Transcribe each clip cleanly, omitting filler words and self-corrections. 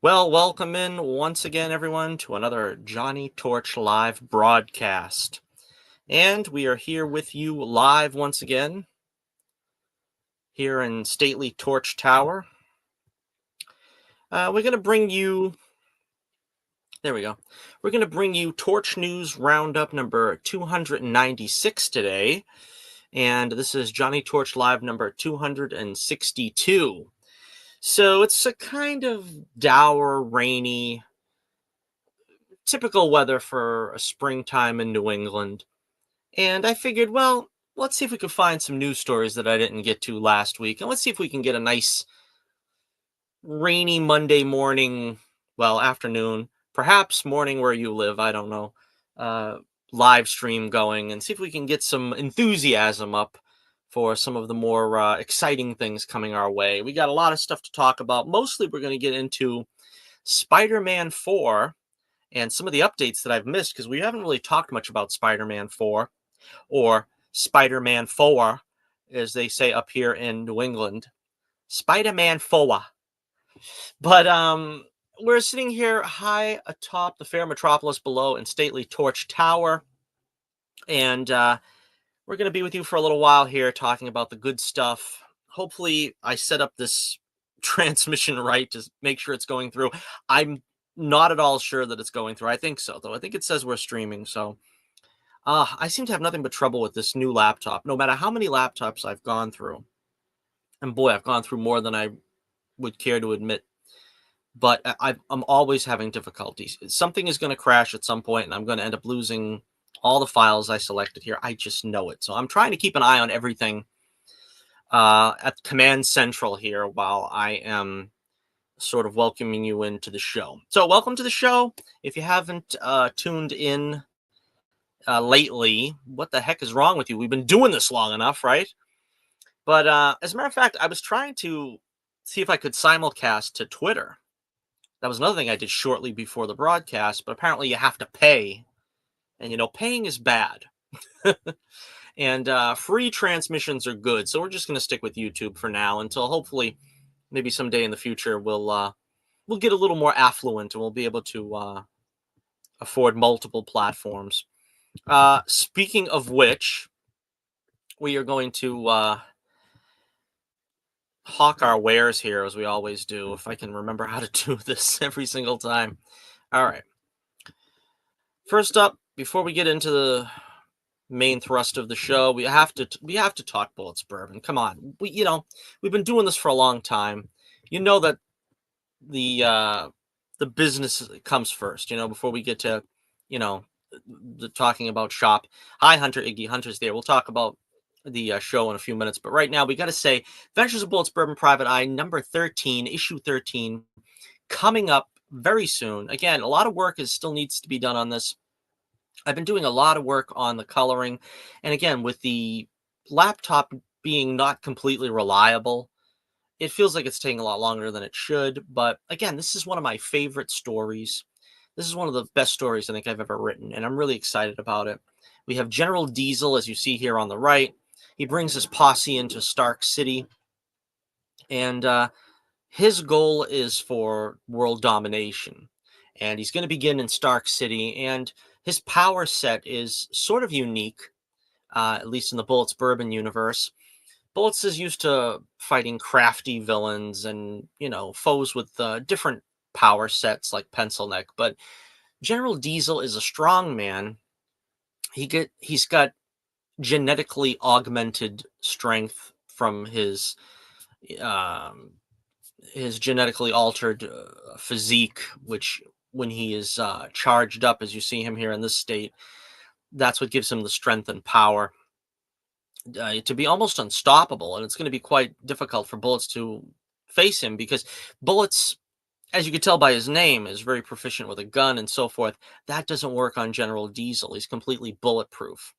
Well, welcome in once again, everyone, to another Johnny Torch live broadcast. And we are here with you live once again here in stately Torch Tower. We're going to bring you, there we go. We're going to bring you Torch News Roundup number 296 today. And this is Johnny Torch Live number 262. So it's a kind of dour, rainy, typical weather for a springtime in New England. And I figured, well, let's see if we could find some news stories that I didn't get to last week. And let's see if we can get a nice rainy Monday morning, well, afternoon, perhaps morning where you live, I don't know, uh, live stream going and see if we can get some enthusiasm up for some of the more exciting things coming our way. We got a lot of stuff to talk about. Mostly we're going to get into Spider-Man 4 and some of the updates that I've missed because we haven't really talked much about Spider-Man 4 or Spider-Man 4, as they say up here in New England. Spider-Man 4. But we're sitting here high atop the fair metropolis below in stately Torch Tower. And we're going to be with you for a little while here talking about the good stuff. Hopefully, I set up this transmission right to make sure it's going through. I'm not at all sure that it's going through. I think so, though. I think it says we're streaming, so I seem to have nothing but trouble with this new laptop, no matter how many laptops I've gone through. And boy, I've gone through more than I would care to admit. But I'm always having difficulties. Something is going to crash at some point, and I'm going to end up losing all the files I selected here. I just know it. So I'm trying to keep an eye on everything at Command Central here while I am sort of welcoming you into the show. So welcome to the show. If you haven't tuned in lately, what the heck is wrong with you? We've been doing this long enough, right? But as a matter of fact, I was trying to see if I could simulcast to Twitter. That was another thing I did shortly before the broadcast, but apparently you have to pay. And, paying is bad. And free transmissions are good. So we're just going to stick with YouTube for now until hopefully maybe someday in the future we'll get a little more affluent and we'll be able to afford multiple platforms. Speaking of which, we are going to hawk our wares here as we always do, if I can remember how to do this every single time. All right. First up, before we get into the main thrust of the show, we have to talk Bullets Bourbon. Come on. We've been doing this for a long time. You know that the business comes first, before we get to, the talking about shop. Hi, Hunter Iggy. Hunter's there. We'll talk about the show in a few minutes. But right now, we got to say Adventures of Bullets Bourbon Private Eye, number 13, issue 13, coming up very soon. Again, a lot of work still needs to be done on this. I've been doing a lot of work on the coloring. And again, with the laptop being not completely reliable, it feels like it's taking a lot longer than it should. But again, this is one of my favorite stories. This is one of the best stories I think I've ever written, and I'm really excited about it. We have General Diesel, as you see here on the right. He brings his posse into Stark City, and his goal is for world domination. And he's going to begin in Stark City, and his power set is sort of unique, at least in the Bullets Bourbon universe. Bullets is used to fighting crafty villains and, foes with different power sets like Pencil Neck. But General Diesel is a strong man. He's got genetically augmented strength from his genetically altered physique, which when he is charged up, as you see him here in this state, that's what gives him the strength and power to be almost unstoppable. And it's going to be quite difficult for Bullets to face him because Bullets, as you could tell by his name, is very proficient with a gun and so forth. That doesn't work on General Diesel. He's completely bulletproof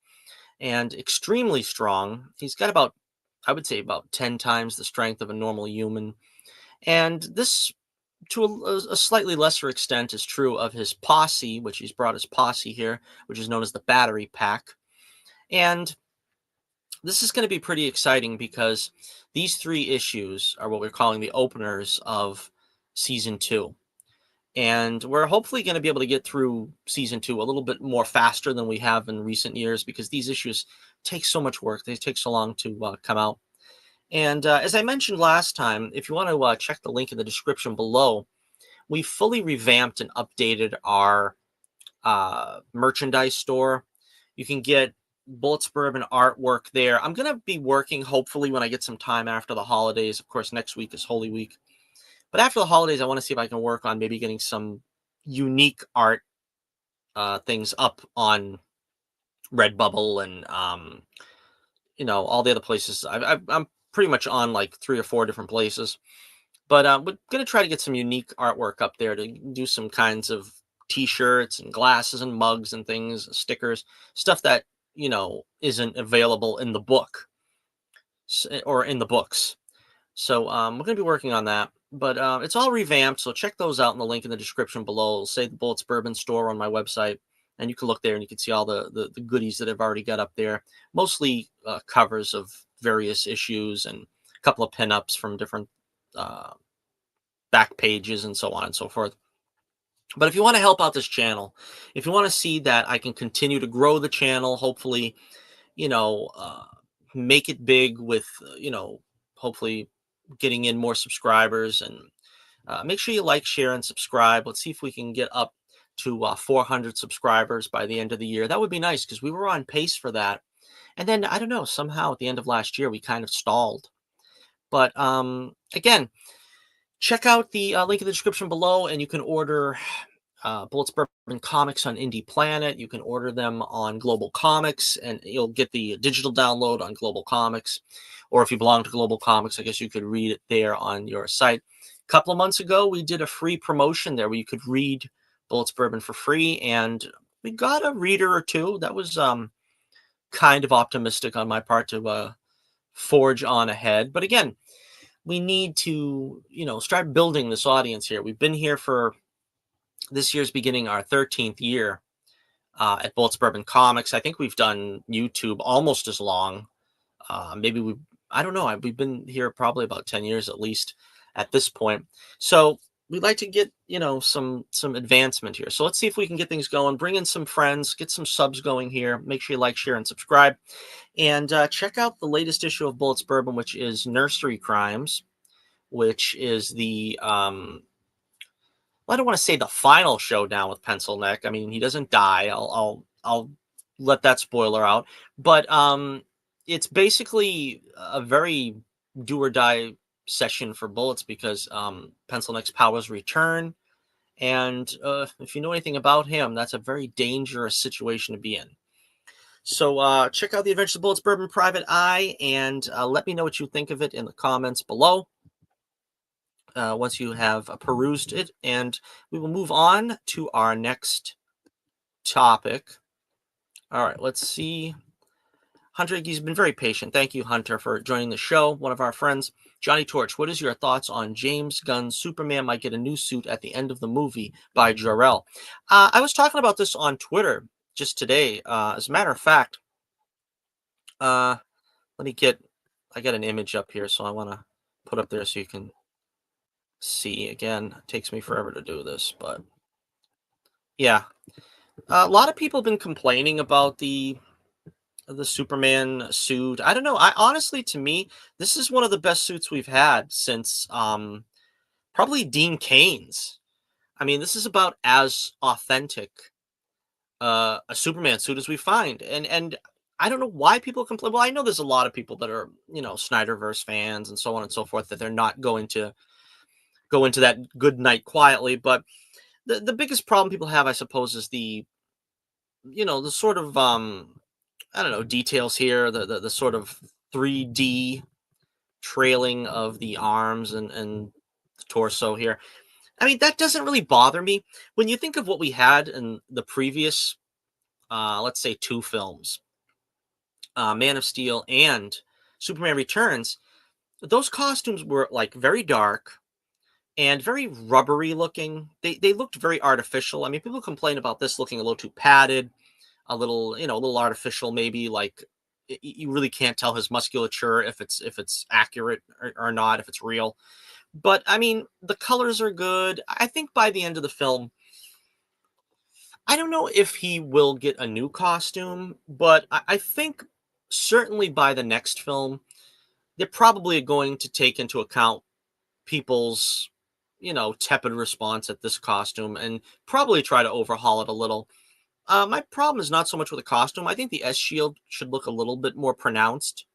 and extremely strong. He's got about, I would say, about 10 times the strength of a normal human. And this, to a slightly lesser extent, is true of his posse, which he's brought his posse here, which is known as the Battery Pack. And this is going to be pretty exciting because these 3 issues are what we're calling the openers of season 2. And we're hopefully going to be able to get through season 2 a little bit more faster than we have in recent years, because these issues take so much work. They take so long to come out. And as I mentioned last time, if you want to check the link in the description below, we fully revamped and updated our merchandise store. You can get Bullets Bourbon artwork there. I'm going to be working, hopefully, when I get some time after the holidays. Of course, next week is Holy Week. But after the holidays, I want to see if I can work on maybe getting some unique art things up on Redbubble and, all the other places. I'm pretty much on like 3 or 4 different places. But we're going to try to get some unique artwork up there to do some kinds of T-shirts and glasses and mugs and things, stickers, stuff that, isn't available in the book or in the books. So we're going to be working on that. But it's all revamped, so check those out in the link in the description below. It'll say the Bullets Bourbon store on my website, and you can look there and you can see all the goodies that I've already got up there. Mostly covers of various issues and a couple of pinups from different back pages and so on and so forth. But if you want to help out this channel, if you want to see that I can continue to grow the channel, hopefully, make it big with, hopefully getting in more subscribers, and make sure you like, share, and subscribe. Let's see if we can get up to 400 subscribers by the end of the year. That would be nice, because we were on pace for that. And then, I don't know, somehow at the end of last year, we kind of stalled. But again, check out the link in the description below, and you can order Bullets Bourbon comics on Indie Planet. You can order them on Global Comics, and you'll get the digital download on Global Comics. Or if you belong to Global Comics, I guess you could read it there on your site. A couple of months ago, we did a free promotion there where you could read Bullets Bourbon for free, and we got a reader or two. That was kind of optimistic on my part to forge on ahead. But again, we need to, start building this audience here. We've been here for this year's beginning our 13th year at Bullets Bourbon Comics. I think we've done YouTube almost as long. Maybe I don't know. We've been here probably about 10 years at least at this point. So we'd like to get, some advancement here. So let's see if we can get things going, bring in some friends, get some subs going here. Make sure you like, share, and subscribe. And check out the latest issue of Bullets Bourbon, which is Nursery Crimes, which is the, I don't want to say the final showdown with Pencil Neck. I mean, he doesn't die. I'll let that spoiler out. But it's basically a very do or die session for Bullets, because Pencil Neck's powers return. And if you know anything about him, that's a very dangerous situation to be in. So check out the Adventures of Bullets Bourbon Private Eye, and let me know what you think of it in the comments below once you have perused it. And we will move on to our next topic. All right, let's see. Hunter, he's been very patient. Thank you, Hunter, for joining the show. One of our friends. Johnny Torch, what is your thoughts on James Gunn's Superman might get a new suit at the end of the movie by Jor-El? I was talking about this on Twitter just today. As a matter of fact, I got an image up here, so I want to put up there so you can see. Again, it takes me forever to do this, but yeah. A lot of people have been complaining about the Superman suit. I don't know. Honestly, to me, this is one of the best suits we've had since probably Dean Kane's. I mean, this is about as authentic a Superman suit as we find. And I don't know why people complain. Well, I know there's a lot of people that are, Snyderverse fans and so on and so forth, that they're not going to go into that good night quietly. But the biggest problem people have, I suppose, is the sort of I don't know, details here, the sort of 3D trailing of the arms and the torso here. I mean, that doesn't really bother me. When you think of what we had in the previous, let's say 2 films, Man of Steel and Superman Returns, those costumes were like very dark and very rubbery looking. They looked very artificial. I mean, people complain about this looking a little too padded, a little, a little artificial, maybe. Like you really can't tell his musculature if it's accurate or not, if it's real. But I mean, the colors are good. I think by the end of the film, I don't know if he will get a new costume, but I think certainly by the next film, they're probably going to take into account people's, tepid response at this costume and probably try to overhaul it a little. My problem is not so much with the costume. I think the S shield should look a little bit more pronounced.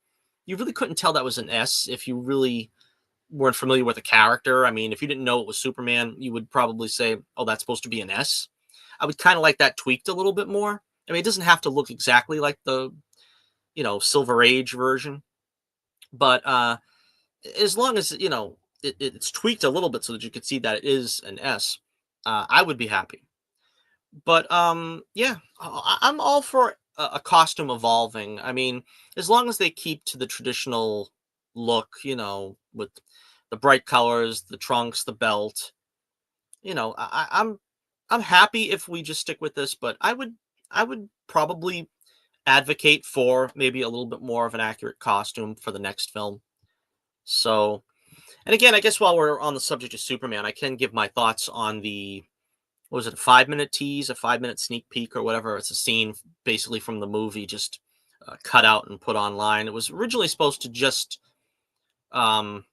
You really couldn't tell that was an S if you really weren't familiar with the character. I mean, if you didn't know it was Superman, you would probably say, "Oh, that's supposed to be an S." I would kind of like that tweaked a little bit more. I mean, it doesn't have to look exactly like the, Silver Age version, but as long as, it's tweaked a little bit so that you could see that it is an S, I would be happy. But yeah, I'm all for a costume evolving. I mean, as long as they keep to the traditional look, with the bright colors, the trunks, the belt, I'm happy if we just stick with this, but I would probably advocate for maybe a little bit more of an accurate costume for the next film. So, and again, I guess while we're on the subject of Superman, I can give my thoughts on the, what was it, a 5-minute tease, a 5-minute sneak peek or whatever. It's a scene basically from the movie, just cut out and put online. It was originally supposed to just um,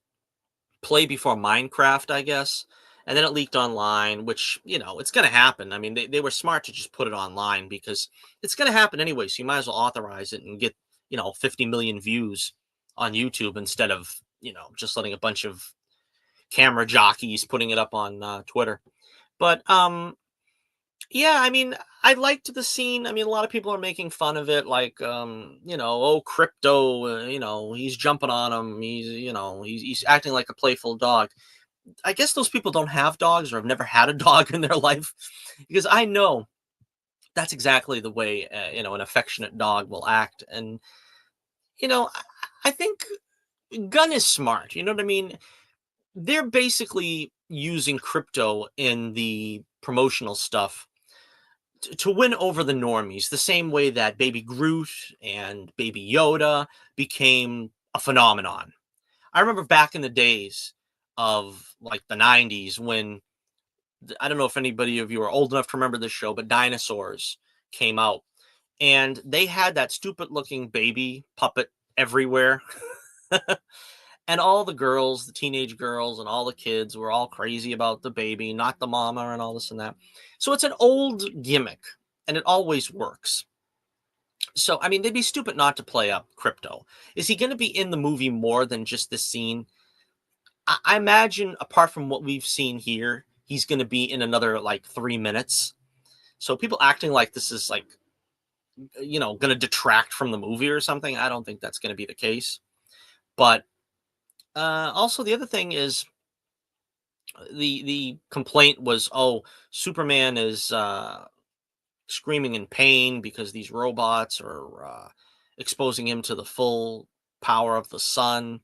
play before Minecraft, I guess. And then it leaked online, which, it's going to happen. I mean, they were smart to just put it online because it's going to happen anyway. So you might as well authorize it and get, 50 million views on YouTube instead of, just letting a bunch of camera jockeys putting it up on Twitter. But yeah, I mean, I liked the scene. I mean, a lot of people are making fun of it, like, oh, crypto, he's jumping on him. He's acting like a playful dog. I guess those people don't have dogs or have never had a dog in their life, because I know that's exactly the way, an affectionate dog will act. And, I think Gunn is smart. You know what I mean? They're basically using crypto in the promotional stuff to win over the normies, the same way that Baby Groot and Baby Yoda became a phenomenon. I remember back in the days of like the 90s when, I don't know if anybody of you are old enough to remember this show, but dinosaurs came out and they had that stupid looking baby puppet everywhere. And all the girls, the teenage girls, and all the kids were all crazy about the baby, not the mama, and all this and that. So it's an old gimmick, and it always works. So, I mean, they'd be stupid not to play up crypto. Is he going to be in the movie more than just this scene? I imagine, apart from what we've seen here, he's going to be in another like 3 minutes. So, people acting like this is like, going to detract from the movie or something, I don't think that's going to be the case. But also, the other thing is, the complaint was, oh, Superman is screaming in pain because these robots are exposing him to the full power of the sun.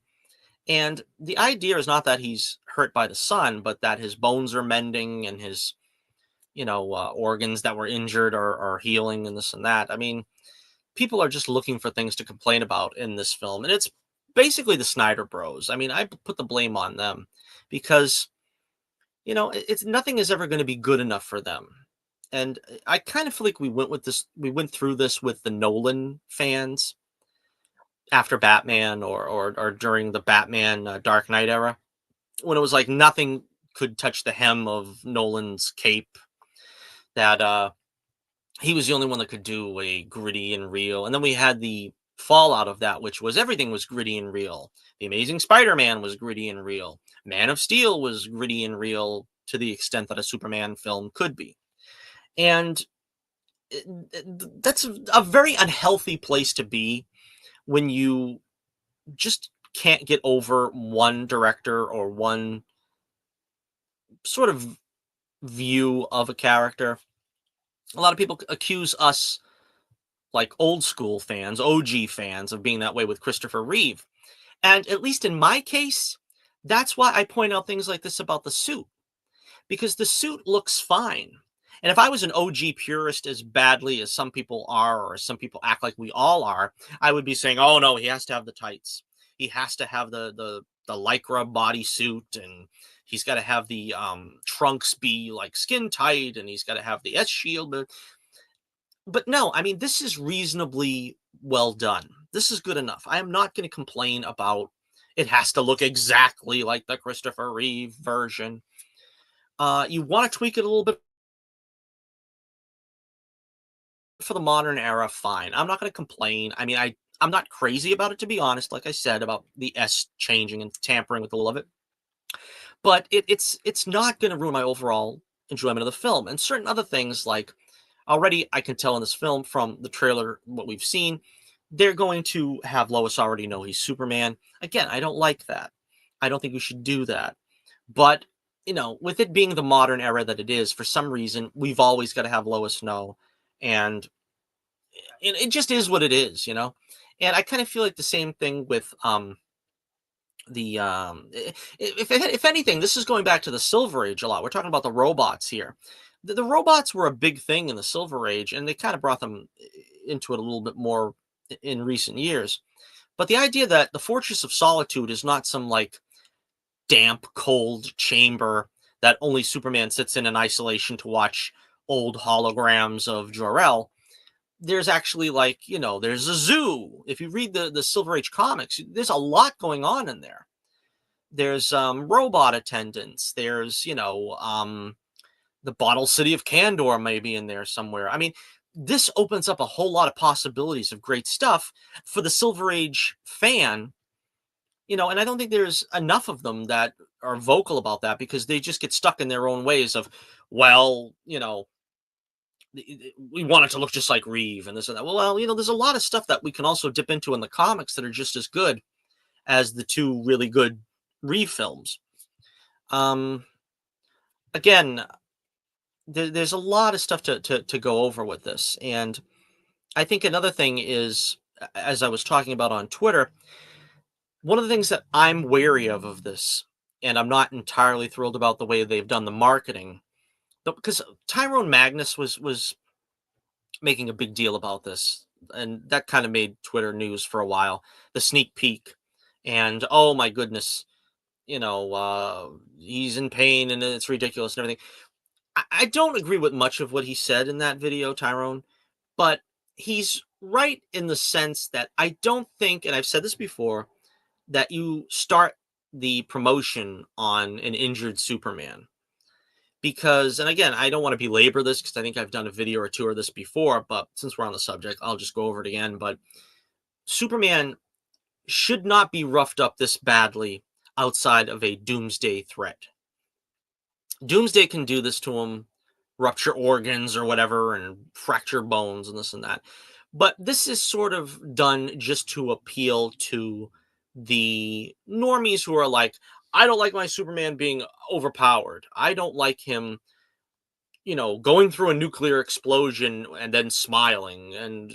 And the idea is not that he's hurt by the sun, but that his bones are mending and his, organs that were injured are healing and this and that. I mean, people are just looking for things to complain about in this film. And it's basically the Snyder Bros. I mean, I put the blame on them because, it's nothing is ever going to be good enough for them. And I kind of feel like we went through this with the Nolan fans after Batman, or during the Batman Dark Knight era, when it was like nothing could touch the hem of Nolan's cape, that he was the only one that could do a gritty and real. And then we had the fallout of that, which was everything was gritty and real. The Amazing Spider-Man was gritty and real. Man of Steel was gritty and real to the extent that a Superman film could be. And that's a very unhealthy place to be when you just can't get over one director or one sort of view of a character. A lot of people accuse us, like old school fans, OG fans, of being that way with Christopher Reeve. And at least in my case, that's why I point out things like this about the suit, because the suit looks fine. And if I was an OG purist as badly as some people are, or some people act like we all are, I would be saying, oh no, he has to have the tights. he has to have the lycra bodysuit, and he's got to have the trunks be like skin tight, and he's got to have the S shield. But no, I mean, this is reasonably well done. This is good enough. I am not going to complain about it has to look exactly like the Christopher Reeve version. You want to tweak it a little bit for the modern era, fine. I'm not going to complain. I mean, I'm not crazy about it, to be honest. Like I said about the S changing and tampering with the look of it, but it's not going to ruin my overall enjoyment of the film. And certain other things, like already I can tell in this film from the trailer what we've seen, they're going to have Lois already know he's Superman. Again, I don't like that. I don't think we should do that. But with it being the modern era that it is, for some reason, we've always got to have Lois know, and it just is what it is. And I kind of feel like the same thing with the if anything, this is going back to the Silver Age a lot. We're talking about the robots here. The robots were a big thing in the Silver Age, and they kind of brought them into it a little bit more in recent years. But the idea that the Fortress of Solitude is not some like damp, cold chamber that only Superman sits in isolation to watch old holograms of Jor-El. There's actually there's a zoo. If you read the Silver Age comics, there's a lot going on in there. There's robot attendants. There's the Bottle City of Kandor maybe in there somewhere. I mean, this opens up a whole lot of possibilities of great stuff for the Silver Age fan. And I don't think there's enough of them that are vocal about that, because they just get stuck in their own ways of, well, we want it to look just like Reeve and this and that. Well, there's a lot of stuff that we can also dip into in the comics that are just as good as the two really good Reeve films. Again, there's a lot of stuff to go over with this. And I think another thing is, as I was talking about on Twitter, one of the things that I'm wary of this, and I'm not entirely thrilled about the way they've done the marketing, because Tyrone Magnus was making a big deal about this, and that kind of made Twitter news for a while. The sneak peek, and oh my goodness, he's in pain and it's ridiculous and everything. I don't agree with much of what he said in that video, Tyrone, but he's right in the sense that I don't think, and I've said this before, that you start the promotion on an injured Superman. Because, and again, I don't want to belabor this because I think I've done a video or two of this before, but since we're on the subject, I'll just go over it again. But Superman should not be roughed up this badly outside of a doomsday threat. Doomsday can do this to him, rupture organs or whatever, and fracture bones and this and that. But this is sort of done just to appeal to the normies who are like, I don't like my Superman being overpowered. I don't like him, going through a nuclear explosion and then smiling, and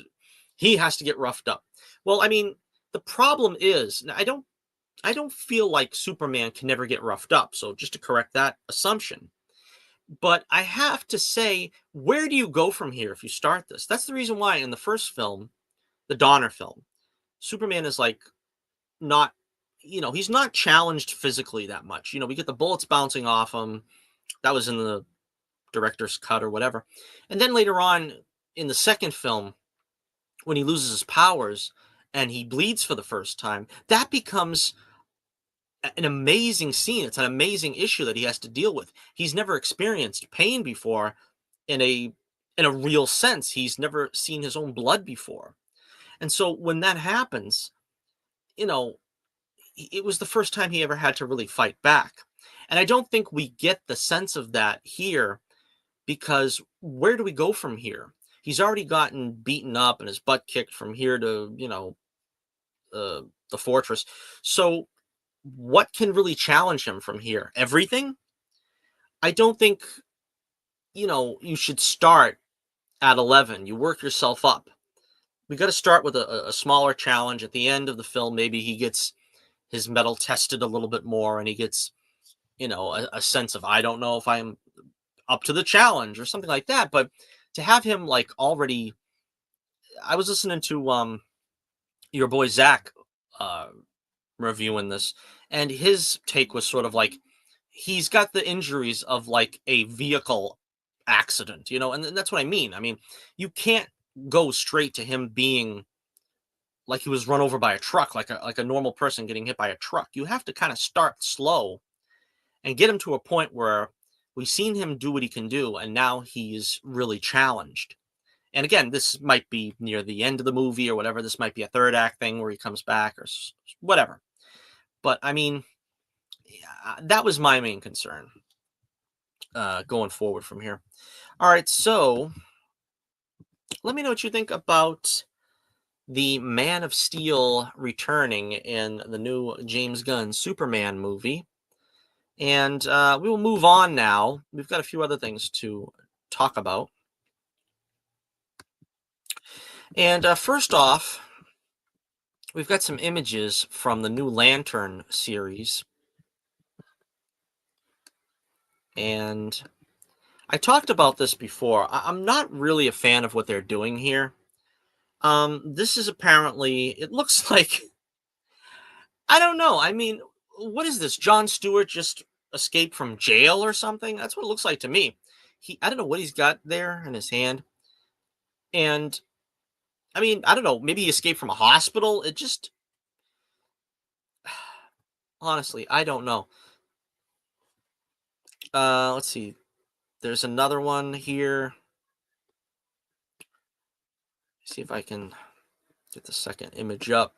he has to get roughed up. Well, I mean, the problem is, I don't feel like Superman can never get roughed up. So just to correct that assumption. But I have to say, where do you go from here if you start this? That's the reason why in the first film, the Donner film, Superman is like not, he's not challenged physically that much. We get the bullets bouncing off him. That was in the director's cut or whatever. And then later on in the second film, when he loses his powers and he bleeds for the first time, that becomes an amazing scene. It's an amazing issue that he has to deal with. He's never experienced pain before in a real sense. He's never seen his own blood before. And so when that happens, it was the first time he ever had to really fight back. And I don't think we get the sense of that here, because where do we go from here? He's already gotten beaten up and his butt kicked from here to, the fortress. So what can really challenge him from here? Everything? I don't think, you should start at 11. You work yourself up. We got to start with a smaller challenge. At the end of the film, maybe he gets his metal tested a little bit more, and he gets, a sense of, I don't know if I'm up to the challenge or something like that. But to have him like already, I was listening to your boy Zach reviewing this, and his take was sort of like he's got the injuries of like a vehicle accident, and that's what I mean. I mean, you can't go straight to him being like he was run over by a truck, like a normal person getting hit by a truck. You have to kind of start slow and get him to a point where we've seen him do what he can do, and now he's really challenged. And again, this might be near the end of the movie or whatever. This might be a third act thing where he comes back or whatever. But I mean, yeah, that was my main concern going forward from here. All right, so let me know what you think about the Man of Steel returning in the new James Gunn Superman movie. And we will move on now. We've got a few other things to talk about. And first off, we've got some images from the new Lantern series. And I talked about this before. I'm not really a fan of what they're doing here. This is apparently, it looks like, I don't know. I mean, what is this? Jon Stewart just escaped from jail or something? That's what it looks like to me. I don't know what he's got there in his hand. And I mean, I don't know. Maybe he escaped from a hospital. It just, honestly, I don't know. Let's see. There's another one here. See if I can get the second image up.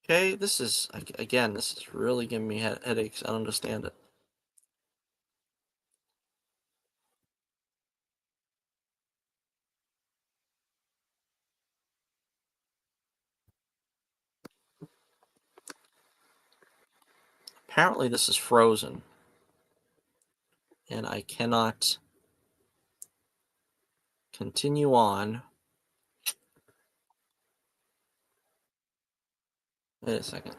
Okay, this is, again, this is really giving me headaches. I don't understand it. Apparently this is frozen. And I cannot continue on. Wait a second.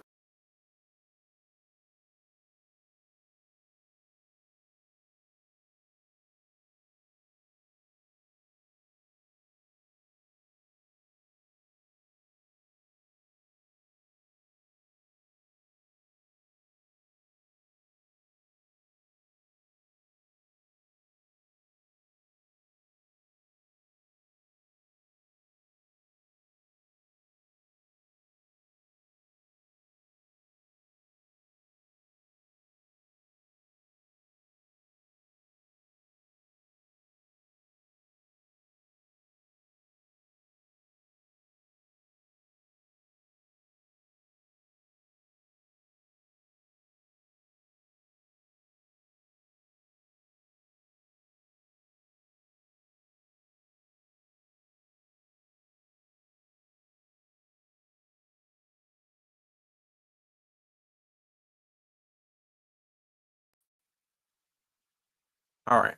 All right.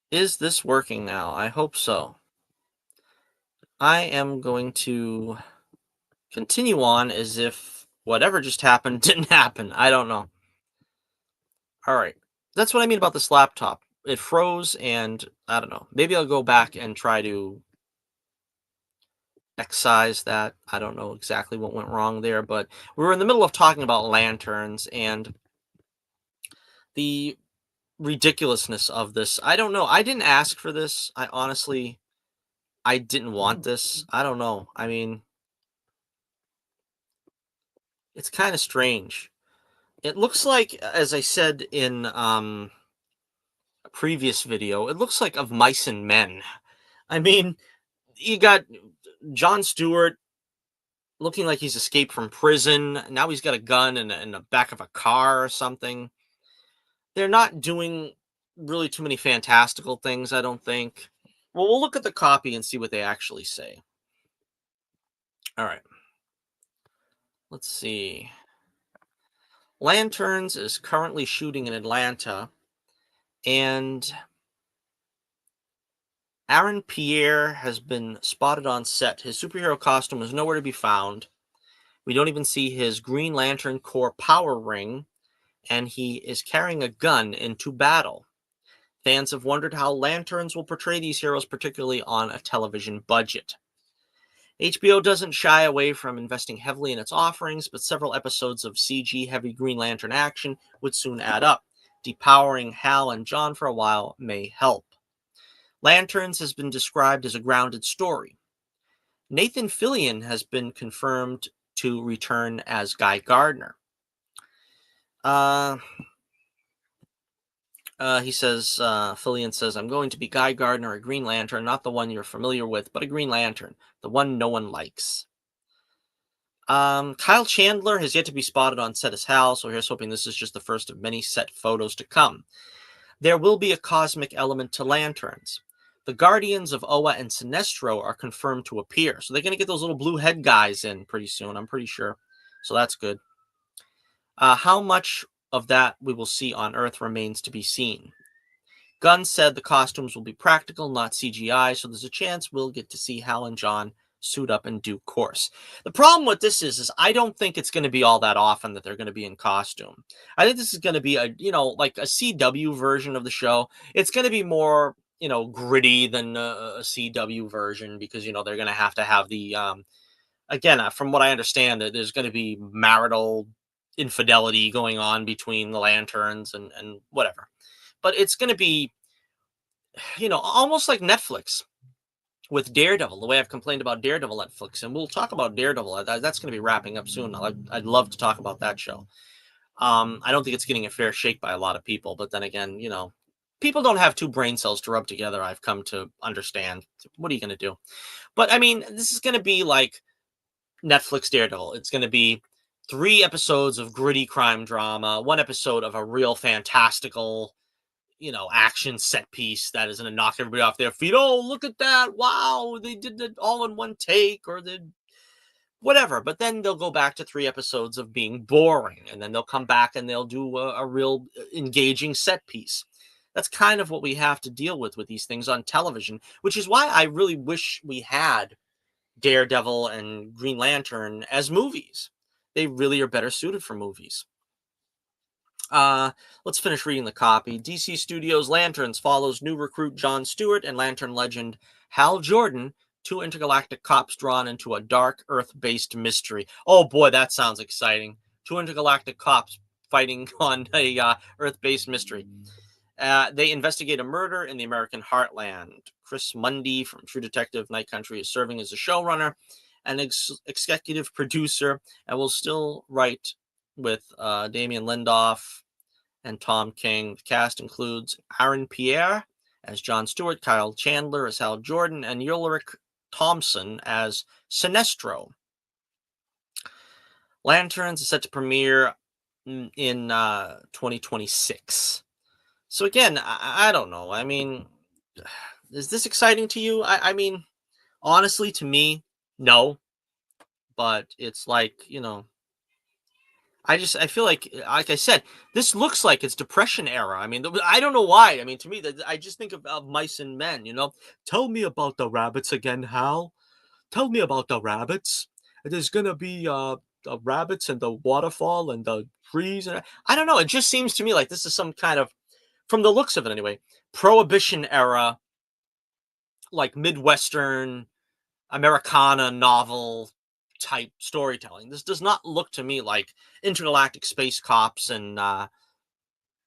Is this working now? I hope so. I am going to continue on as if whatever just happened didn't happen. I don't know. All right. That's what I mean about this laptop. It froze, and I don't know. Maybe I'll go back and try to excise that. I don't know exactly what went wrong there, but we were in the middle of talking about lanterns and the ridiculousness of this. I don't know. I didn't ask for this. I didn't want this. I don't know. I mean, it's kind of strange. It looks like, as I said in a previous video, it looks like of Mice and Men. I mean, you got Jon Stewart looking like he's escaped from prison. Now he's got a gun in the back of a car or something. They're not doing really too many fantastical things, I don't think. Well, we'll look at the copy and see what they actually say. All right. Let's see. Lanterns is currently shooting in Atlanta, and Aaron Pierre has been spotted on set. His superhero costume is nowhere to be found. We don't even see his Green Lantern Corps power ring, and he is carrying a gun into battle. Fans have wondered how Lanterns will portray these heroes, particularly on a television budget. HBO doesn't shy away from investing heavily in its offerings, but several episodes of CG-heavy Green Lantern action would soon add up. Depowering Hal and John for a while may help. Lanterns has been described as a grounded story. Nathan Fillion has been confirmed to return as Guy Gardner. He says, Fillion says, I'm going to be Guy Gardner, a Green Lantern, not the one you're familiar with, but a Green Lantern, the one no one likes. Kyle Chandler has yet to be spotted on set as Hal, so here's hoping this is just the first of many set photos to come. There will be a cosmic element to Lanterns. The Guardians of Oa and Sinestro are confirmed to appear, so they're going to get those little blue head guys in pretty soon, I'm pretty sure. So that's good. How much of that we will see on Earth remains to be seen. Gunn said the costumes will be practical, not CGI, so there's a chance we'll get to see Hal and John suit up in due course. The problem with this is I don't think it's going to be all that often that they're going to be in costume. I think this is going to be a, like a CW version of the show. It's going to be more, gritty than a CW version because, they're going to have the, again, from what I understand, there's going to be marital infidelity going on between the Lanterns and whatever. But it's going to be, almost like Netflix with Daredevil, the way I've complained about Daredevil Netflix. And we'll talk about Daredevil. That's going to be wrapping up soon. I'd love to talk about that show. I don't think it's getting a fair shake by a lot of people. But then again, people don't have two brain cells to rub together, I've come to understand. What are you going to do? But, I mean, this is going to be like Netflix Daredevil. It's going to be 3 episodes of gritty crime drama, 1 episode of a real fantastical, action set piece that is going to knock everybody off their feet. Oh, look at that. Wow, they did it all in one take or whatever. But then they'll go back to 3 episodes of being boring. And then they'll come back and they'll do a real engaging set piece. That's kind of what we have to deal with these things on television, which is why I really wish we had Daredevil and Green Lantern as movies. They really are better suited for movies. Let's finish reading the copy. DC Studios' Lanterns follows new recruit John Stewart and Lantern legend Hal Jordan, 2 intergalactic cops drawn into a dark Earth-based mystery. Oh boy, that sounds exciting. 2 intergalactic cops fighting on a Earth-based mystery. They investigate a murder in the American heartland. Chris Mundy from True Detective Night Country is serving as a showrunner and executive producer, and will still write with Damian Lindoff and Tom King. The cast includes Aaron Pierre as John Stewart, Kyle Chandler as Hal Jordan, and Ulrich Thompson as Sinestro. Lanterns is set to premiere in 2026. So again, I don't know. I mean, is this exciting to you? I mean, honestly, to me, no. But it's like, I feel like I said, this looks like it's Depression era. I mean, I don't know why. I mean, to me, I just think of Mice and Men, Tell me about the rabbits again, Hal. Tell me about the rabbits. There's going to be the rabbits and the waterfall and the trees. And I don't know. It just seems to me like this is some kind of, from the looks of it anyway, Prohibition era, like Midwestern Americana novel type storytelling. This does not look to me like intergalactic space cops and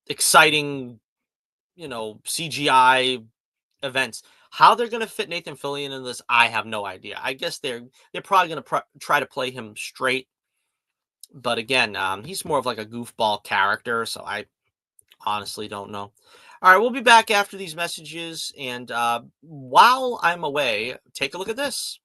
exciting, CGI events. How they're going to fit Nathan Fillion in this, I have no idea. I guess they're probably going to try to play him straight. But again, he's more of like a goofball character, so I honestly don't know. All right, we'll be back after these messages, and while I'm away, take a look at this.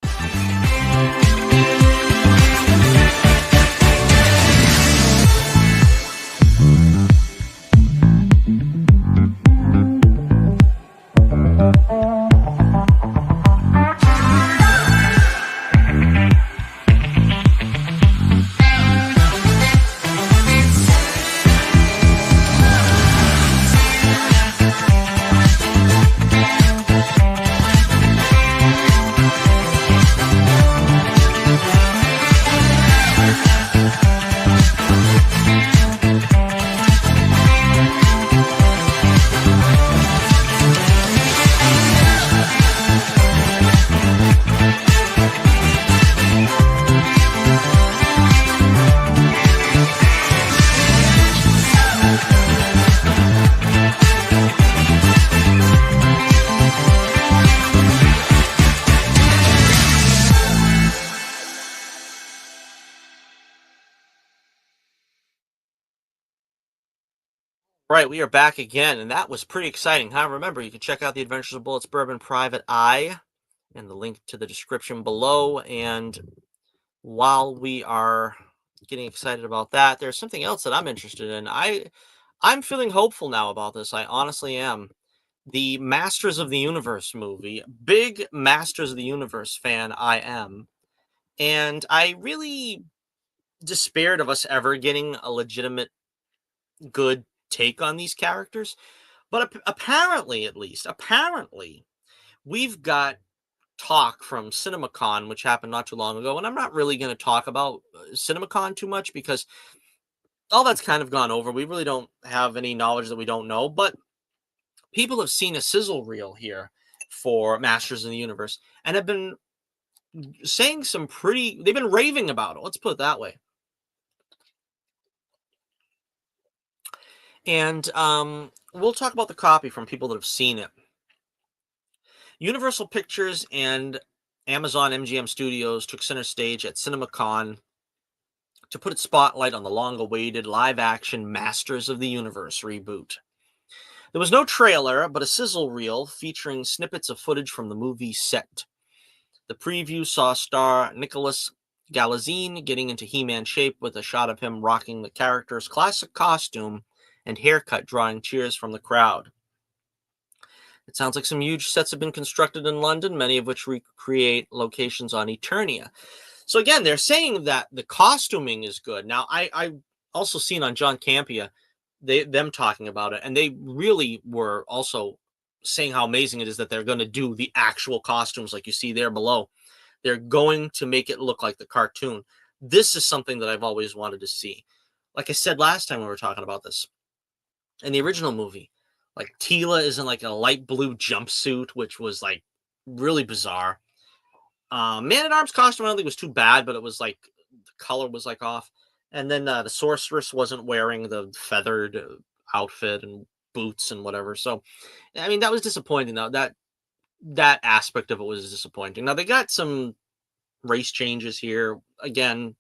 right, we are back again, and that was pretty exciting, huh? Remember, you can check out The Adventures of Bullet's Bourbon Private Eye and the link to the description below. And while we are getting excited about that, there's something else that I'm interested in. I'm feeling hopeful now about this. I honestly am. The Masters of the Universe movie, big Masters of the Universe fan I am, and I really despaired of us ever getting a legitimate good take on these characters. But apparently, at least, apparently, we've got talk from CinemaCon, which happened not too long ago. And I'm not really going to talk about CinemaCon too much because all that's kind of gone over. We really don't have any knowledge that we don't know. But people have seen a sizzle reel here for Masters of the Universe and have been saying some pretty, they've been raving about it. Let's put it that way. And we'll talk about the copy from people that have seen it. Universal Pictures and Amazon MGM Studios took center stage at CinemaCon to put its spotlight on the long-awaited live-action Masters of the Universe reboot. There was no trailer, but a sizzle reel featuring snippets of footage from the movie set. The preview saw star Nicholas Galitzine getting into He-Man shape with a shot of him rocking the character's classic costume and haircut, drawing cheers from the crowd. It sounds like some huge sets have been constructed in London, many of which recreate locations on Eternia. So again, they're saying that the costuming is good. Now, I also seen on John Campea them talking about it, and they really were also saying how amazing it is that they're going to do the actual costumes like you see there below. They're going to make it look like the cartoon. This is something that I've always wanted to see. Like I said last time we were talking about this, in the original movie, like Tila is in like a light blue jumpsuit, which was like really bizarre. Man at Arms costume I don't think was too bad, but it was like the color was like off. And then the sorceress wasn't wearing the feathered outfit and boots and whatever. So, I mean, that was disappointing. Though that aspect of it was disappointing. Now they got some race changes here. Again,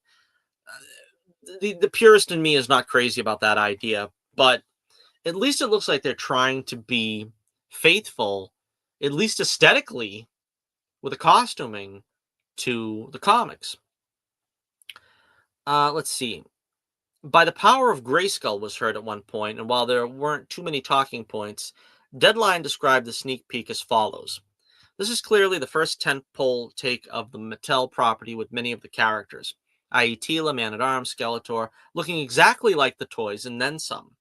the purist in me is not crazy about that idea, but at least it looks like they're trying to be faithful, at least aesthetically, with the costuming to the comics. Let's see. By the Power of Grayskull was heard at one point, and while there weren't too many talking points, Deadline described the sneak peek as follows. This is clearly the first tentpole take of the Mattel property with many of the characters, i.e. Tila, Man-at-Arms, Skeletor, looking exactly like the toys and then some.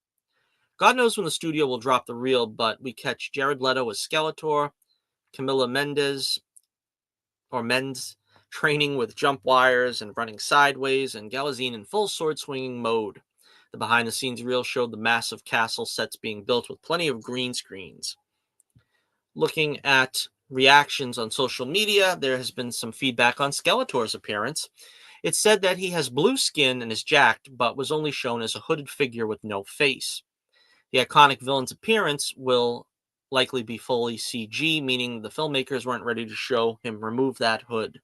God knows when the studio will drop the reel, but we catch Jared Leto as Skeletor, Camila Mendes training with jump wires and running sideways, and Galitzine in full sword-swinging mode. The behind-the-scenes reel showed the massive castle sets being built with plenty of green screens. Looking at reactions on social media, there has been some feedback on Skeletor's appearance. It's said that he has blue skin and is jacked, but was only shown as a hooded figure with no face. The iconic villain's appearance will likely be fully CG, meaning the filmmakers weren't ready to show him remove that hood.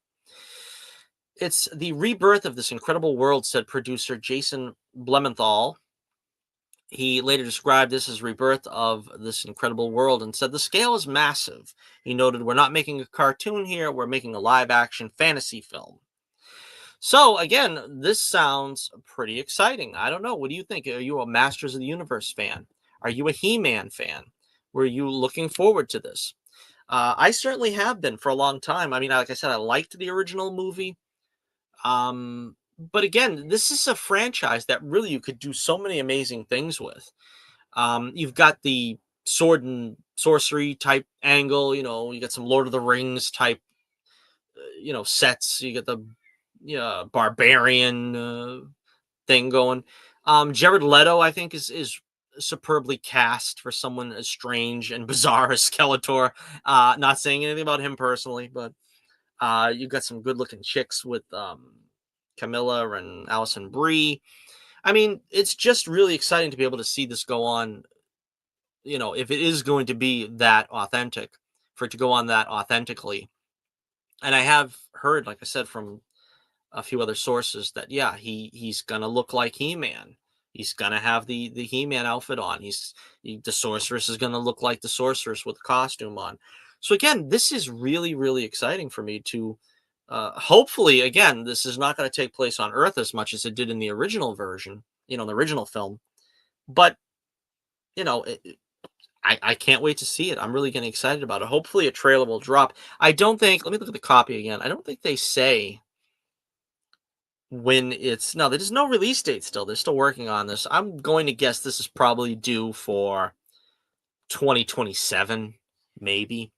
It's the rebirth of this incredible world, said producer Jason Blumenthal. He later described this as rebirth of this incredible world and said the scale is massive. He noted, we're not making a cartoon here, we're making a live-action fantasy film. So, again, this sounds pretty exciting. I don't know. What do you think? Are you a Masters of the Universe fan? Are you a He-Man fan? Were you looking forward to this? I certainly have been for a long time. I mean, like I said, I liked the original movie. But again, this is a franchise that really you could do so many amazing things with. You've got the sword and sorcery type angle, you got some Lord of the Rings type, sets. You get the barbarian thing going. Jared Leto, I think, is superbly cast for someone as strange and bizarre as Skeletor. Not saying anything about him personally, but you've got some good looking chicks with Camilla and Allison Brie. I mean, it's just really exciting to be able to see this go on. If it is going to be that authentic, for it to go on that authentically. And I have heard, like I said, from a few other sources that, yeah, he's gonna look like He-Man. He's gonna have the He-Man outfit on. The sorceress is gonna look like the sorceress with the costume on. So again, this is really, really exciting for me to hopefully again, this is not going to take place on Earth as much as it did in the original version, the original film. But you know, I can't wait to see it. I'm really getting excited about it. Hopefully a trailer will drop. I don't think, let me look at the copy again. I don't think they say when it's no, there's no release date still. They're still working on this. I'm going to guess this is probably due for 2027, maybe.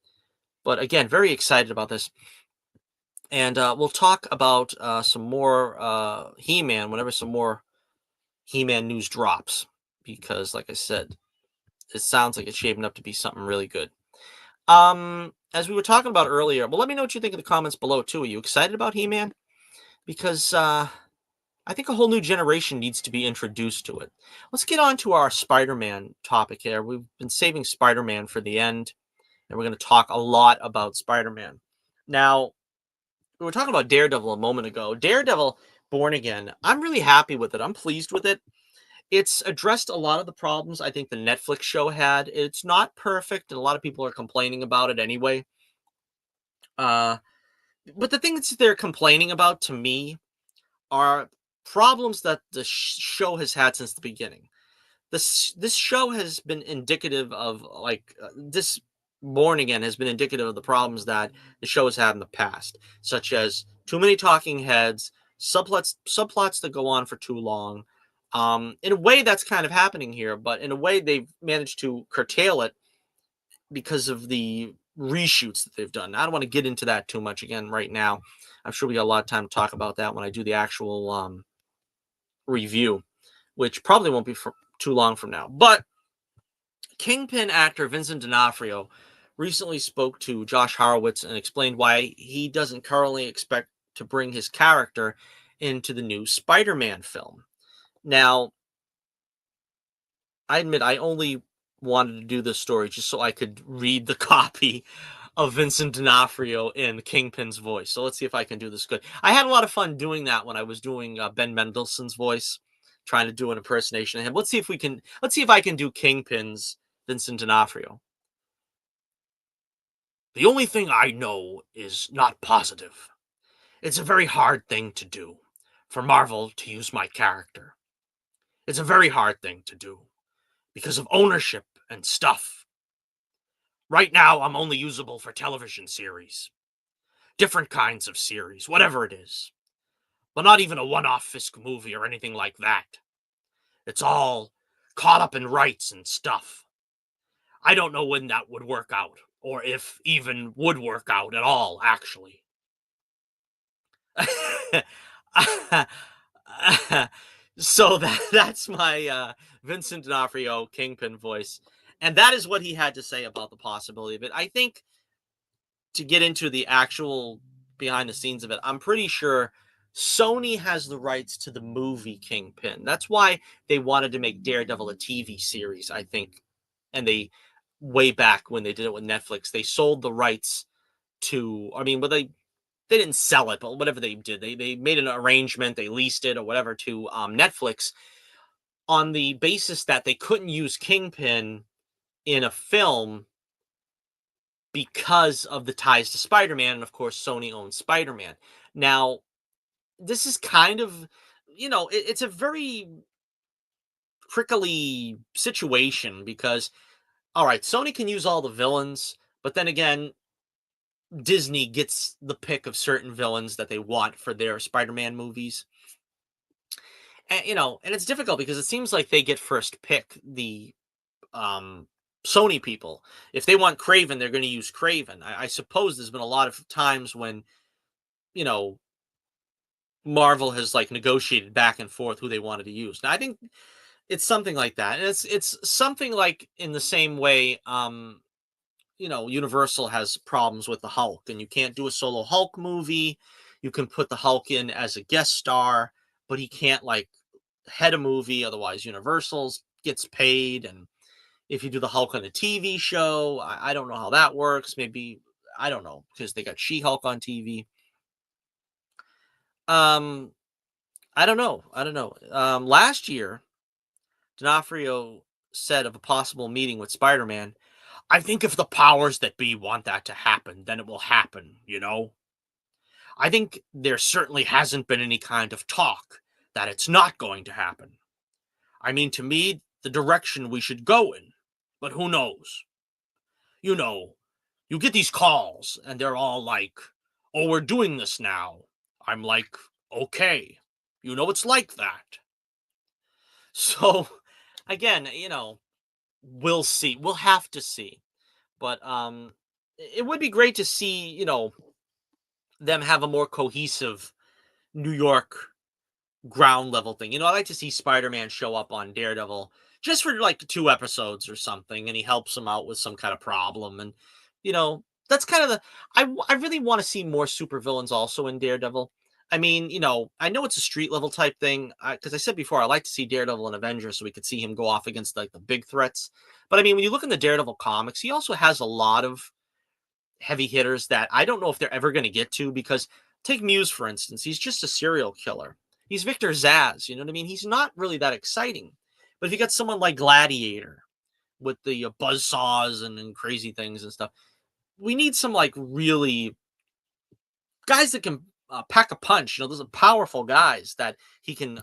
But again, very excited about this. And we'll talk about some more He-Man whenever some more He-Man news drops. Because, like I said, it sounds like it's shaping up to be something really good. As we were talking about earlier, well, let me know what you think in the comments below too. Are you excited about He-Man? Because I think a whole new generation needs to be introduced to it. Let's get on to our Spider-Man topic here. We've been saving Spider-Man for the end, and we're going to talk a lot about Spider-Man. Now, we were talking about Daredevil a moment ago. Daredevil Born Again, I'm really happy with it. I'm pleased with it. It's addressed a lot of the problems I think the Netflix show had. It's not perfect, and a lot of people are complaining about it anyway. Uh, but the things they're complaining about to me are problems that the show has had since the beginning. This show has been indicative of this Born Again has been indicative of the problems that the show has had in the past, such as too many talking heads, subplots that go on for too long. In a way, that's kind of happening here, but in a way, they've managed to curtail it because of the reshoots that they've done. I don't want to get into that too much again right now. I'm sure we got a lot of time to talk about that when I do the actual review, which probably won't be for too long from now. But Kingpin actor Vincent D'Onofrio recently spoke to Josh Horowitz and explained why he doesn't currently expect to bring his character into the new Spider-Man film. Now, I admit I only wanted to do this story just so I could read the copy of Vincent D'Onofrio in Kingpin's voice. So let's see if I can do this good. I had a lot of fun doing that when I was doing Ben Mendelsohn's voice, trying to do an impersonation of him. Let's see if we can. Let's see if I can do Kingpin's Vincent D'Onofrio. The only thing I know is not positive. It's a very hard thing to do for Marvel to use my character. It's a very hard thing to do because of ownership and stuff. Right now, I'm only usable for television series, different kinds of series, whatever it is, but not even a one-off Fisk movie or anything like that. It's all caught up in rights and stuff. I don't know when that would work out, or if even would work out at all, actually. So that's my Vincent D'Onofrio Kingpin voice, and that is what he had to say about the possibility of it. I think to get into the actual behind the scenes of it, I'm pretty sure Sony has the rights to the movie Kingpin. That's why they wanted to make Daredevil a TV series, I think. And they way back when they did it with Netflix, they sold the rights to but they didn't sell it, but whatever they did, they made an arrangement, they leased it or whatever to Netflix on the basis that they couldn't use Kingpin in a film because of the ties to Spider-Man, and of course, Sony owns Spider-Man. Now, this is kind of, it's a very prickly situation because, all right, Sony can use all the villains, but then again, Disney gets the pick of certain villains that they want for their Spider-Man movies. And, and it's difficult because it seems like they get first pick, the Sony people. If they want Craven, they're going to use Craven. I suppose there's been a lot of times when, you know, Marvel has like negotiated back and forth who they wanted to use. Now, I think it's something like that. And it's something like in the same way, Universal has problems with the Hulk, and you can't do a solo Hulk movie. You can put the Hulk in as a guest star, but he can't like head a movie, otherwise Universal's gets paid. And if you do the Hulk on a TV show, I don't know how that works. Maybe I don't know because they got She-Hulk on TV. I don't know. Last year, D'Onofrio said of a possible meeting with Spider-Man, "I think if the powers that be want that to happen, then it will happen, you know? I think there certainly hasn't been any kind of talk that it's not going to happen. I mean, to me, the direction we should go in. But who knows? You know, you get these calls and they're all like, oh, we're doing this now. I'm like, okay. It's like that." So, again, we'll see. We'll have to see. But it would be great to see, them have a more cohesive New York ground level thing. I like to see Spider-Man show up on Daredevil just for like 2 episodes or something, and he helps him out with some kind of problem. And that's kind of I really want to see more supervillains also in Daredevil. I mean, I know it's a street level type thing because I said before I like to see Daredevil and Avengers so we could see him go off against like the big threats. But I mean, when you look in the Daredevil comics, he also has a lot of heavy hitters that I don't know if they're ever going to get to because take Muse, for instance. He's just a serial killer. He's Victor Zsasz. You know what I mean? He's not really that exciting. But if you got someone like Gladiator with the buzz saws and crazy things and stuff, we need some like really guys that can pack a punch. Those are powerful guys that he can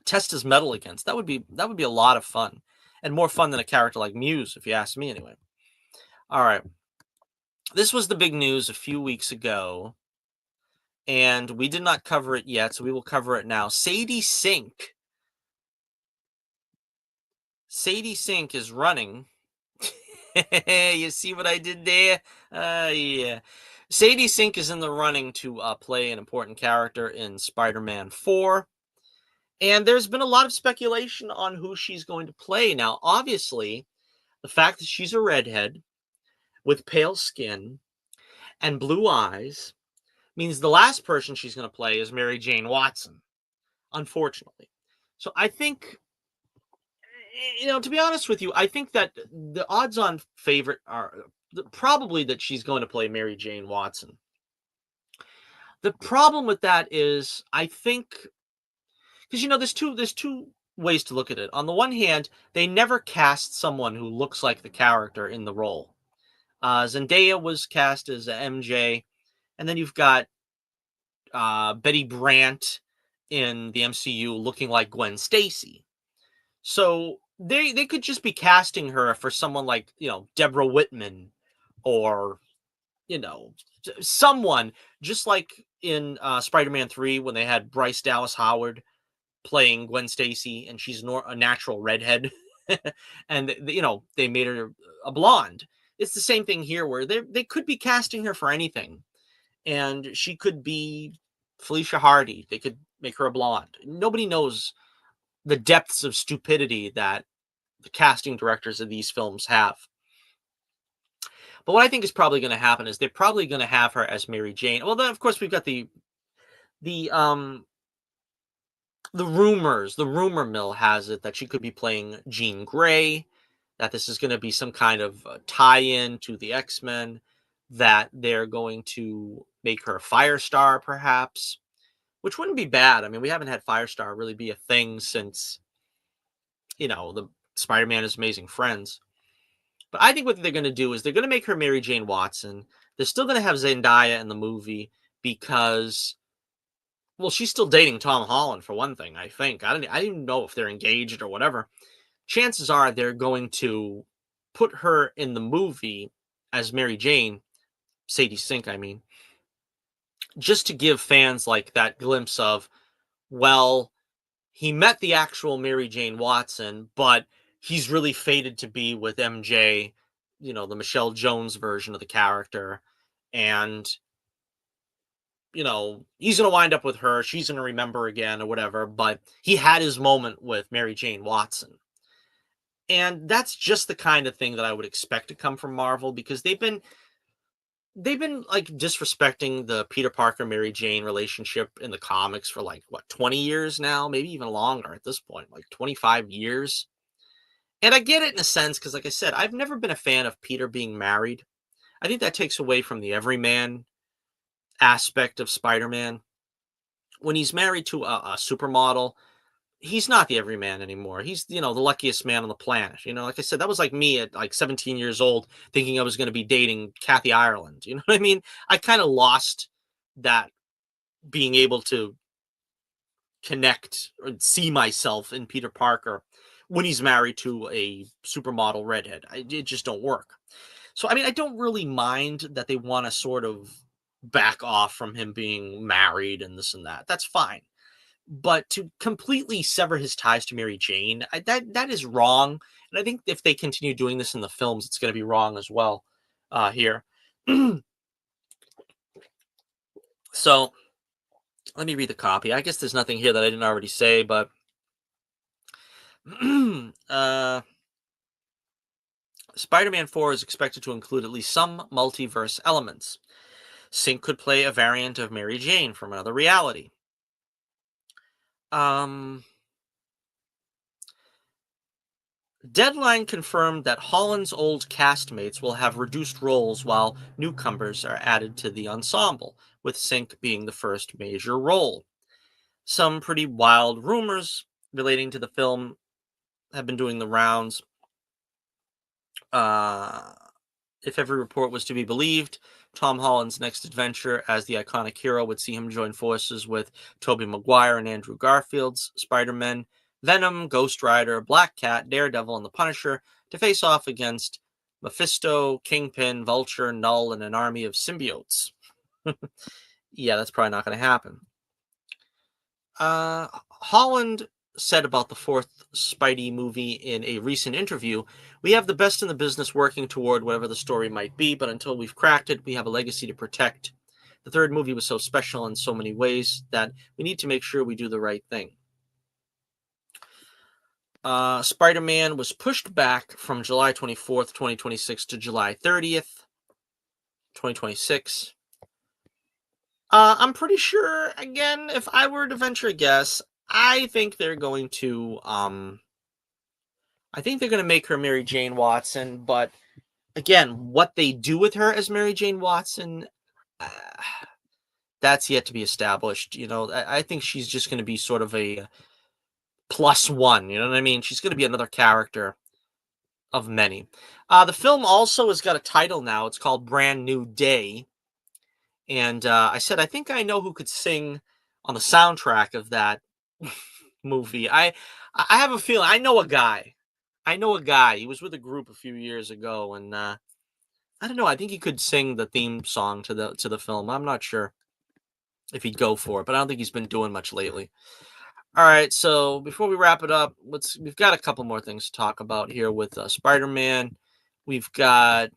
test his metal against. That would be a lot of fun and more fun than a character like Muse, if you ask me, anyway. All right. This was the big news a few weeks ago, and we did not cover it yet, so we will cover it now. Sadie Sink. Sadie Sink is running. You see what I did there? Yeah. Sadie Sink is in the running to play an important character in Spider-Man 4. And there's been a lot of speculation on who she's going to play. Now, obviously, the fact that she's a redhead with pale skin and blue eyes means the last person she's going to play is Mary Jane Watson, unfortunately. So I think, to be honest with you, I think that the odds on favorite are probably that she's going to play Mary Jane Watson. The problem with that is, I think, because there's two ways to look at it. On the one hand, they never cast someone who looks like the character in the role. Zendaya was cast as MJ, and then you've got Betty Brant in the MCU looking like Gwen Stacy. So they could just be casting her for someone like Deborah Whitman or someone just like in Spider-Man 3 when they had Bryce Dallas Howard playing Gwen Stacy and she's a natural redhead and they made her a blonde. It's the same thing here where they could be casting her for anything and she could be Felicia Hardy. They could make her a blonde. Nobody knows the depths of stupidity that the casting directors of these films have. But what I think is probably going to happen is they're probably going to have her as Mary Jane. Well, then of course we've got the rumor mill has it that she could be playing Jean Grey, that this is going to be some kind of tie-in to the X-Men, that they're going to make her Firestar perhaps, which wouldn't be bad. I mean, we haven't had Firestar really be a thing since the Spider-Man is Amazing Friends. But I think what they're going to do is they're going to make her Mary Jane Watson. They're still going to have Zendaya in the movie because, well, she's still dating Tom Holland for one thing. I think I didn't know if they're engaged or whatever. Chances are they're going to put her in the movie as Mary Jane, Sadie Sink, I mean, just to give fans like that glimpse of, well, he met the actual Mary Jane Watson, but he's really fated to be with MJ, the Michelle Jones version of the character. And, he's going to wind up with her. She's going to remember again or whatever. But he had his moment with Mary Jane Watson. And that's just the kind of thing that I would expect to come from Marvel because they've been like disrespecting the Peter Parker Mary Jane relationship in the comics for like 20 years now, maybe even longer at this point, like 25 years. And I get it in a sense because like I said, I've never been a fan of Peter being married. I think that takes away from the everyman aspect of Spider-Man. When he's married to a supermodel, he's not the everyman anymore. He's, the luckiest man on the planet. Like I said, that was like me at like 17 years old thinking I was going to be dating Kathy Ireland. You know what I mean? I kind of lost that being able to connect or see myself in Peter Parker when he's married to a supermodel redhead. It just don't work. So, I mean, I don't really mind that they want to sort of back off from him being married and this and that. That's fine. But to completely sever his ties to Mary Jane, that is wrong. And I think if they continue doing this in the films, it's going to be wrong as well here. So let me read the copy. I guess there's nothing here that I didn't already say, but Spider-Man 4 is expected to include at least some multiverse elements. Sync could play a variant of Mary Jane from another reality. Deadline confirmed that Holland's old castmates will have reduced roles while newcomers are added to the ensemble, with Sync being the first major role. Some pretty wild rumors relating to the film have been doing the rounds. If every report was to be believed, Tom Holland's next adventure as the iconic hero would see him join forces with Tobey Maguire and Andrew Garfield's Spider-Man, Venom, Ghost Rider, Black Cat, Daredevil, and the Punisher to face off against Mephisto, Kingpin, Vulture, Null, and an army of symbiotes. Yeah, that's probably not going to happen. Holland said about the fourth Spidey movie in a recent interview, "We have the best in the business working toward whatever the story might be, but until we've cracked it, we have a legacy to protect. The third movie was so special in so many ways that we need to make sure we do the right thing." Spider-Man was pushed back from July 24th, 2026 to July 30th, 2026. I'm pretty sure, again, if I were to venture a guess, I think they're going to make her Mary Jane Watson, but again, what they do with her as Mary Jane Watson, uh, that's yet to be established. I think she's just going to be sort of a plus one. You know what I mean? She's going to be another character of many. The film also has got a title now. It's called Brand New Day. And I said, I think I know who could sing on the soundtrack of that movie. I have a feeling. I know a guy. He was with a group a few years ago, and I don't know. I think he could sing the theme song to the film. I'm not sure if he'd go for it, but I don't think he's been doing much lately. All right, so before we wrap it up, we've got a couple more things to talk about here with Spider-Man. We've got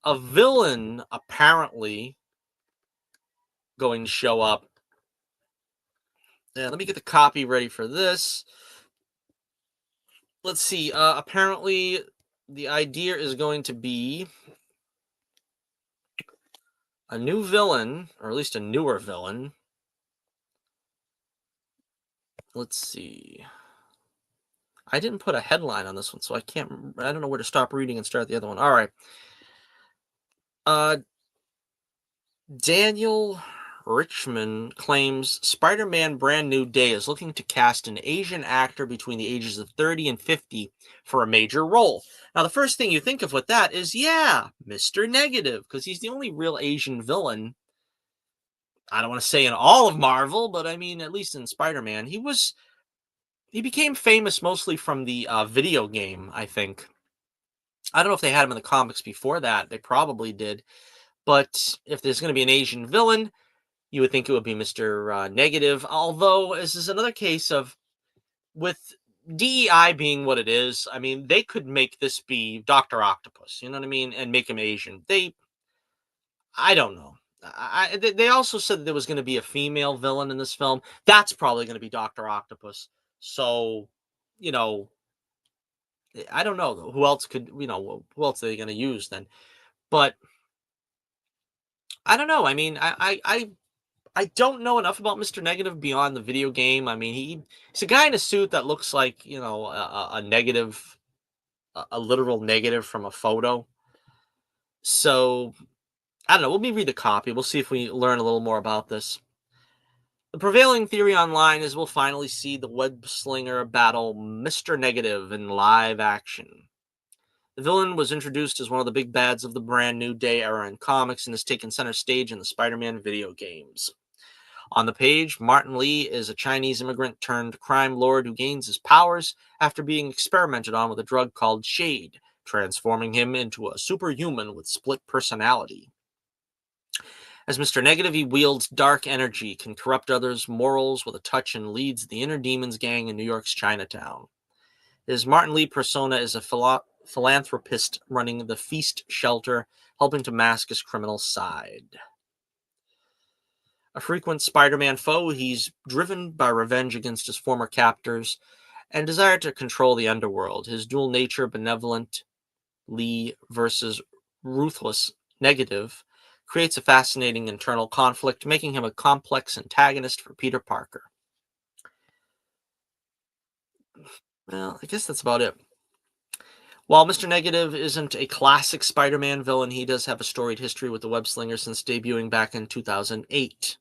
a villain apparently going to show up. Yeah, let me get the copy ready for this. Let's see. Apparently, the idea is going to be a new villain, or at least a newer villain. Let's see. I didn't put a headline on this one, so I don't know where to stop reading and start the other one. All right. Daniel Richman claims Spider-Man Brand New Day is looking to cast an Asian actor between the ages of 30 and 50 for a major role. Now, the first thing you think of with that is, yeah, Mr. Negative, because he's the only real Asian villain. I don't want to say in all of Marvel, but I mean, at least in Spider-Man, he became famous mostly from the video game, I think. I don't know if they had him in the comics before that. They probably did. But if there's going to be an Asian villain, you would think it would be Mr. Negative. Although, this is another case of, with DEI being what it is, I mean, they could make this be Dr. Octopus, you know what I mean? And make him Asian. I don't know. They also said that there was going to be a female villain in this film. That's probably going to be Dr. Octopus. So, I don't know who else who else are they going to use then? But I don't know. I mean, I don't know enough about Mr. Negative beyond the video game. I mean, he's a guy in a suit that looks like, a negative, a literal negative from a photo. So I don't know. Let me read the copy. We'll see if we learn a little more about this. The prevailing theory online is we'll finally see the web slinger battle Mr. Negative in live action. The villain was introduced as one of the big bads of the brand new day era in comics and has taken center stage in the Spider-Man video games. On the page, Martin Lee is a Chinese immigrant turned crime lord who gains his powers after being experimented on with a drug called Shade, transforming him into a superhuman with split personality. As Mr. Negative, he wields dark energy, can corrupt others' morals with a touch, and leads the Inner Demons gang in New York's Chinatown. His Martin Lee persona is a philanthropist running the Feast Shelter, helping to mask his criminal side. A frequent Spider-Man foe, he's driven by revenge against his former captors and desire to control the underworld. His dual nature, benevolent Lee versus ruthless Negative, creates a fascinating internal conflict, making him a complex antagonist for Peter Parker. Well, I guess that's about it. While Mr. Negative isn't a classic Spider-Man villain, he does have a storied history with the web slinger since debuting back in 2008.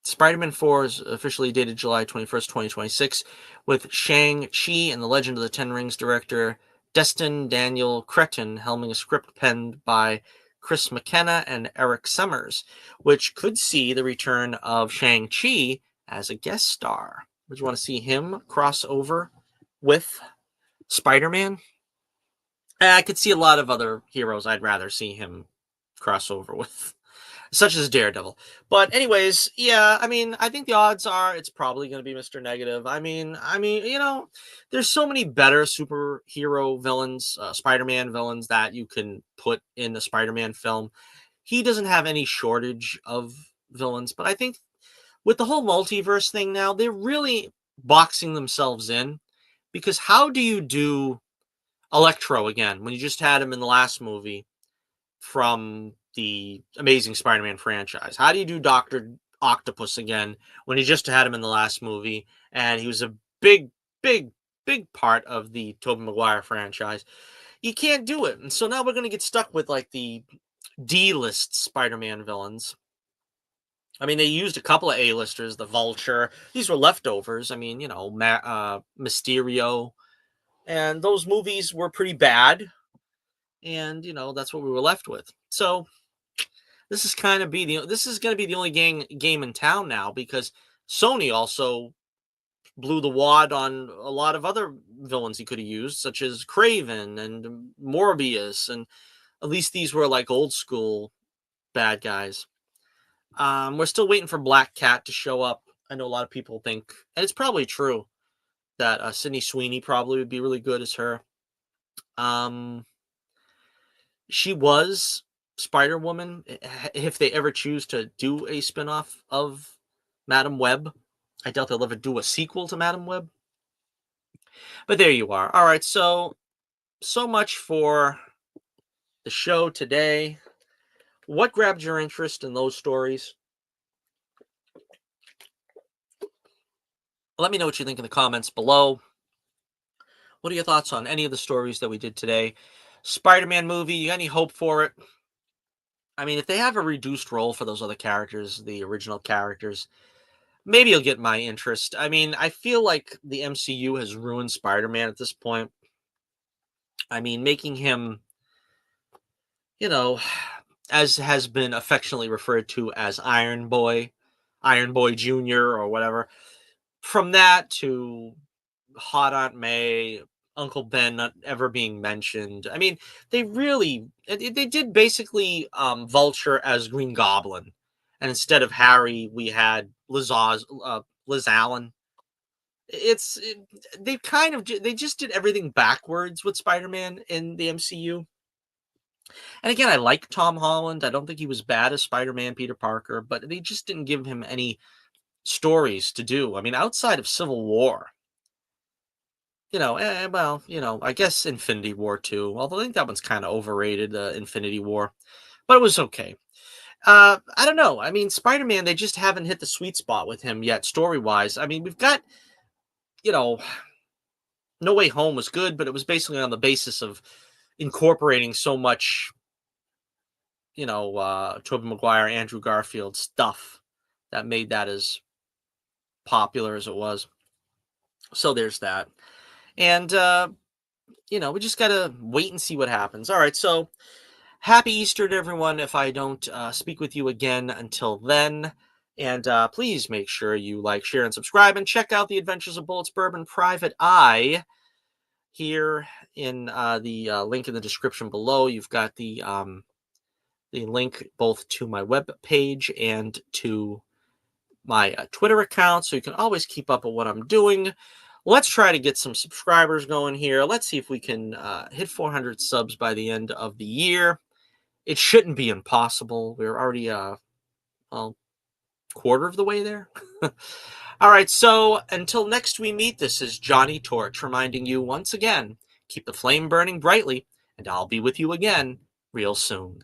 Spider-Man 4 is officially dated July 21st, 2026, with Shang-Chi and the Legend of the Ten Rings director Destin Daniel Cretton helming a script penned by Chris McKenna and Eric Summers, which could see the return of Shang-Chi as a guest star. Would you want to see him cross over with Spider-Man? I could see a lot of other heroes I'd rather see him cross over with, such as Daredevil. But anyways, yeah, I mean, I think the odds are it's probably going to be Mr. Negative. I mean, there's so many better superhero villains, Spider-Man villains that you can put in the Spider-Man film. He doesn't have any shortage of villains, but I think with the whole multiverse thing now, they're really boxing themselves in, because how do you do Electro again when you just had him in the last movie from the Amazing Spider-Man franchise? How do you do Dr. Octopus again when you just had him in the last movie and he was a big, big, big part of the Tobey Maguire franchise? You can't do it. And so now we're going to get stuck with like the D-list Spider-Man villains. I mean, they used a couple of A-listers, the Vulture. These were leftovers. I mean, Mysterio. And those movies were pretty bad. And, that's what we were left with. So this is going to be the only game in town now, because Sony also blew the wad on a lot of other villains he could have used, such as Kraven and Morbius. And at least these were like old school bad guys. We're still waiting for Black Cat to show up. I know a lot of people think, and it's probably true, that Sydney Sweeney probably would be really good as her. She was Spider-Woman if they ever choose to do a spinoff of Madam Web. I doubt they'll ever do a sequel to Madam Web. But there you are. All right, so much for the show today. What grabbed your interest in those stories? Let me know what you think in the comments below. What are your thoughts on any of the stories that we did today? Spider-Man movie, you got any hope for it? I mean, if they have a reduced role for those other characters, the original characters, maybe you'll get my interest. I mean, I feel like the MCU has ruined Spider-Man at this point. I mean, making him, as has been affectionately referred to as Iron Boy Jr. or whatever. From that to Hot Aunt May, Uncle Ben not ever being mentioned. I mean, they did basically Vulture as Green Goblin. And instead of Harry, we had Liz Allen. They just did everything backwards with Spider-Man in the MCU. And again, I like Tom Holland. I don't think he was bad as Spider-Man, Peter Parker, but they just didn't give him any stories to do. I mean, outside of Civil War, I guess Infinity War too. Although I think that one's kind of overrated, Infinity War, but it was okay. I don't know. I mean, Spider-Man, they just haven't hit the sweet spot with him yet, story-wise. I mean, we've got, No Way Home was good, but it was basically on the basis of incorporating so much, Tobey Maguire, Andrew Garfield stuff that made that as popular as it was. So there's that. And, we just got to wait and see what happens. All right. So happy Easter to everyone if I don't speak with you again until then. And please make sure you like, share, and subscribe. And check out the Adventures of Bullets Bourbon Private Eye here in the link in the description below. You've got the link both to my web page and to my Twitter account, so you can always keep up with what I'm doing. Let's try to get some subscribers going here. Let's see if we can hit 400 subs by the end of the year. It shouldn't be impossible. We're already quarter of the way there. All right, so until next we meet, this is Johnny Torch reminding you once again, keep the flame burning brightly, and I'll be with you again real soon.